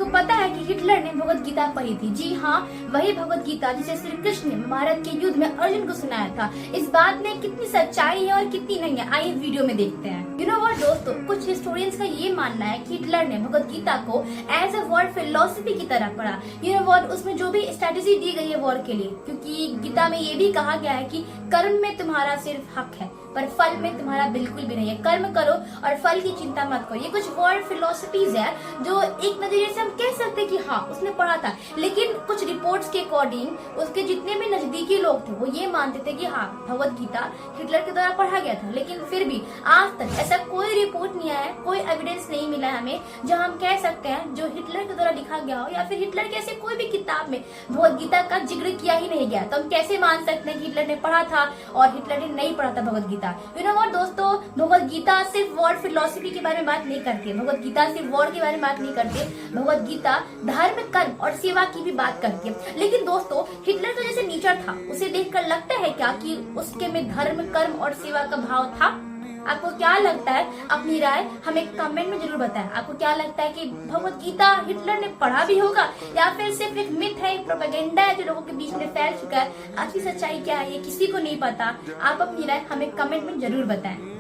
आपको पता है कि हिटलर ने भगवत गीता पढ़ी थी। जी हाँ, वही भगवत गीता जिसे श्री कृष्ण ने महाभारत के युद्ध में अर्जुन को सुनाया था। इस बात में कितनी सच्चाई है और कितनी नहीं है, आइए वीडियो में देखते हैं। यू नो व्हाट दोस्तों, कुछ हिस्टोरियंस का ये मानना है कि हिटलर ने भगवत गीता को एज अ वॉर फिलोसफी की तरह पढ़ा। यू नो व्हाट, उसमें जो भी स्ट्रेटेजी दी गई है वॉर के लिए, क्योंकि गीता में ये भी कहा गया है कि कर्म में तुम्हारा सिर्फ हक है पर फल में तुम्हारा बिल्कुल भी नहीं है। कर्म करो और फल की चिंता मत करो। ये कुछ वर्ड फिलोसफीज है जो एक नजरिए से हम कह सकते हैं कि हाँ उसने पढ़ा था, लेकिन कुछ रिपोर्ट्स के अकॉर्डिंग उसके जितने भी नजदीकी लोग थे वो ये मानते थे कि हाँ भगवत गीता हिटलर के द्वारा पढ़ा गया था। लेकिन फिर भी आज तक ऐसा कोई रिपोर्ट नहीं आया, कोई एविडेंस नहीं मिला है हमें जो हम कह सकते हैं जो हिटलर के द्वारा लिखा गया हो या फिर हिटलर के ऐसे कोई भी किताब में भगवत गीता का जिक्र किया ही नहीं गया। तो हम कैसे मान सकते हैं कि हिटलर ने पढ़ा था और हिटलर ने नहीं पढ़ा था Bhagavad Gita. You know what दोस्तों, भगवत गीता सिर्फ वर्ड फिलोसफी के बारे में बात नहीं करती। भगवत गीता सिर्फ वर्ड के बारे में बात नहीं करती। भगवत गीता धर्म, कर्म और सेवा की भी बात करती है। लेकिन दोस्तों, हिटलर का जैसे नेचर था उसे देखकर लगता है क्या कि उसके में धर्म, कर्म और सेवा का भाव था? आपको क्या लगता है? अपनी राय हमें कमेंट में जरूर बताएं। आपको क्या लगता है कि भगवत गीता हिटलर ने पढ़ा भी होगा या फिर सिर्फ एक मिथ है, एक प्रोपेगेंडा है जो लोगों के बीच में फैल चुका है? असली सच्चाई क्या है ये किसी को नहीं पता। आप अपनी राय हमें कमेंट में जरूर बताएं।